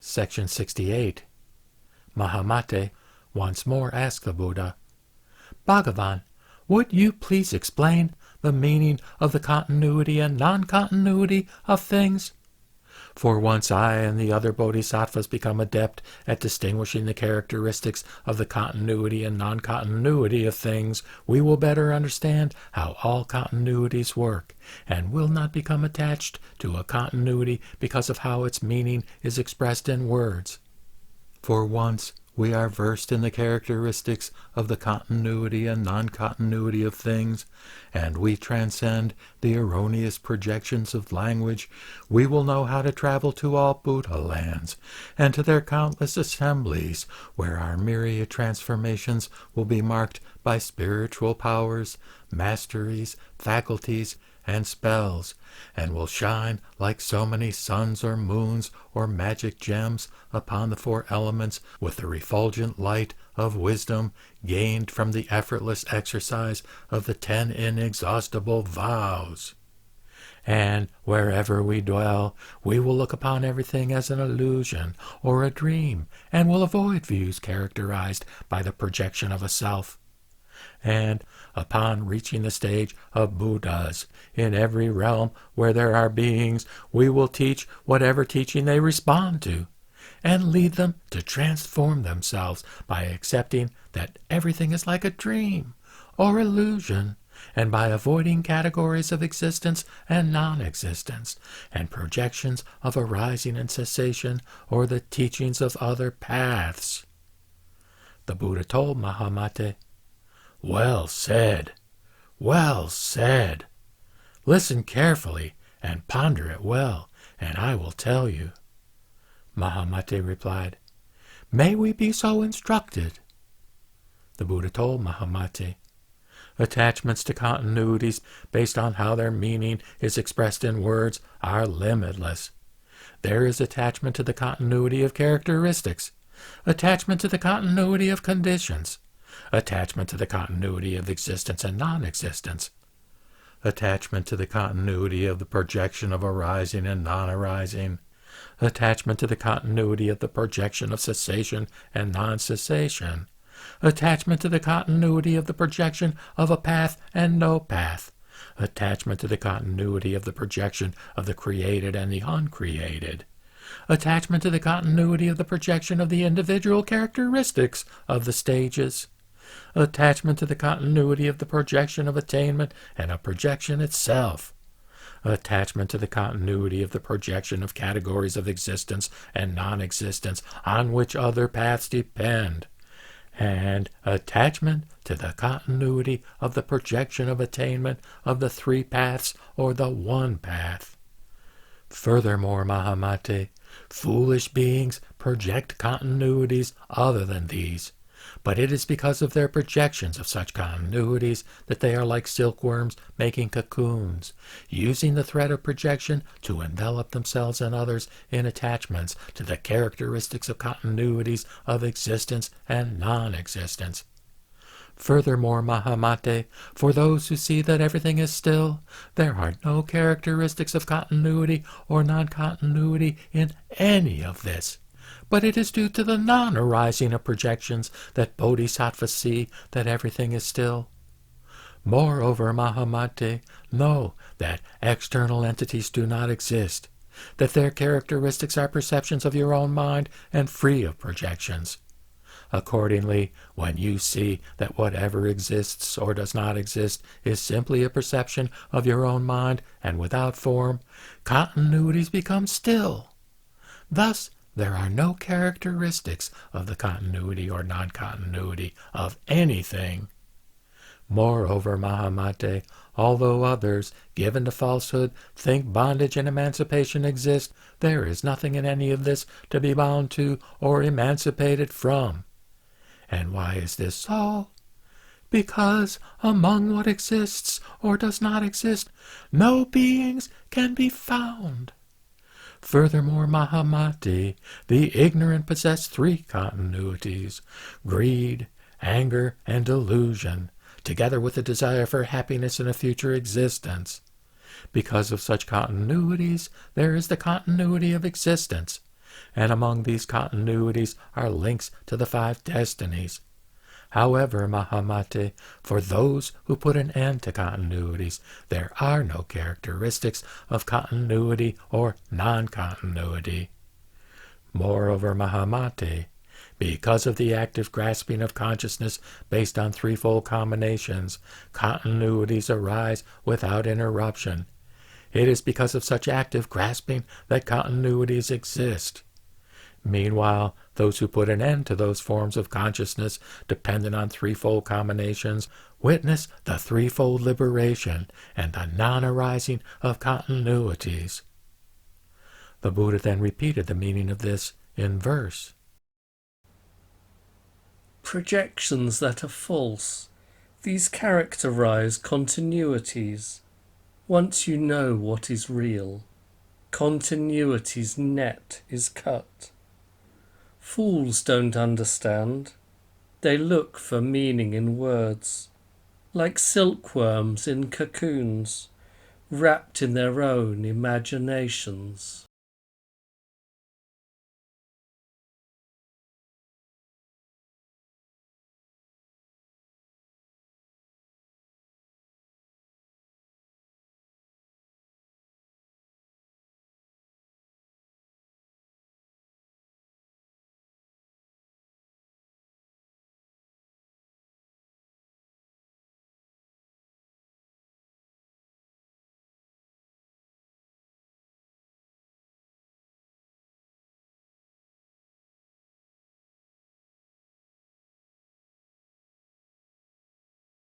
Section 68. Mahamate once more asked the Buddha, Bhagavan, would you please explain the meaning of the continuity and non-continuity of things? For once I and the other bodhisattvas become adept at distinguishing the characteristics of the continuity and non-continuity of things, we will better understand how all continuities work, and will not become attached to a continuity because of how its meaning is expressed in words. For once we are versed in the characteristics of the continuity and non-continuity of things, and we transcend the erroneous projections of language, we will know how to travel to all Buddha lands, and to their countless assemblies, where our myriad transformations will be marked by spiritual powers, masteries, faculties, and spells, and will shine like so many suns or moons or magic gems upon the four elements with the refulgent light of wisdom gained from the effortless exercise of the 10 inexhaustible vows. And wherever we dwell, we will look upon everything as an illusion or a dream, and will avoid views characterized by the projection of a self. And upon reaching the stage of Buddhas, in every realm where there are beings, we will teach whatever teaching they respond to, and lead them to transform themselves by accepting that everything is like a dream or illusion, and by avoiding categories of existence and non-existence, and projections of arising and cessation, or the teachings of other paths. The Buddha told Mahamate, Well said, well said. Listen carefully and ponder it well, and I will tell you. Mahamate replied, May we be so instructed. The Buddha told Mahamate, Attachments to continuities based on how their meaning is expressed in words are limitless. There is attachment to the continuity of characteristics, attachment to the continuity of conditions, attachment to the continuity of existence and non-existence, attachment to the continuity of the projection of arising and non-arising, attachment to the continuity of the projection of cessation and non-cessation, attachment to the continuity of the projection of a path and no path, attachment to the continuity of the projection of the created and the uncreated, attachment to the continuity of the projection of the individual characteristics of the stages, attachment to the continuity of the projection of attainment and of projection itself, attachment to the continuity of the projection of categories of existence and non-existence on which other paths depend, and attachment to the continuity of the projection of attainment of the 3 paths or the one path. Furthermore, Mahamate, foolish beings project continuities other than these, but it is because of their projections of such continuities that they are like silkworms making cocoons, using the thread of projection to envelop themselves and others in attachments to the characteristics of continuities of existence and non-existence. Furthermore, Mahamate, for those who see that everything is still, there are no characteristics of continuity or non-continuity in any of this. But it is due to the non-arising of projections that bodhisattvas see that everything is still. Moreover, Mahamate, know that external entities do not exist, that their characteristics are perceptions of your own mind and free of projections. Accordingly, when you see that whatever exists or does not exist is simply a perception of your own mind and without form, continuities become still. Thus, there are no characteristics of the continuity or non-continuity of anything. Moreover, Mahamate, although others, given to falsehood, think bondage and emancipation exist, there is nothing in any of this to be bound to or emancipated from. And why is this so? Because among what exists or does not exist, no beings can be found. Furthermore, Mahamate, the ignorant possess 3 continuities, greed, anger, and delusion, together with the desire for happiness in a future existence. Because of such continuities, there is the continuity of existence, and among these continuities are links to the 5 destinies. However, Mahamate, for those who put an end to continuities, there are no characteristics of continuity or non-continuity. Moreover, Mahamate, because of the active grasping of consciousness based on threefold combinations, continuities arise without interruption. It is because of such active grasping that continuities exist. Meanwhile, those who put an end to those forms of consciousness dependent on threefold combinations witness the threefold liberation and the non-arising of continuities. The Buddha then repeated the meaning of this in verse. Projections that are false, these characterize continuities. Once you know what is real, continuity's net is cut. Fools don't understand. They look for meaning in words, like silkworms in cocoons, wrapped in their own imaginations.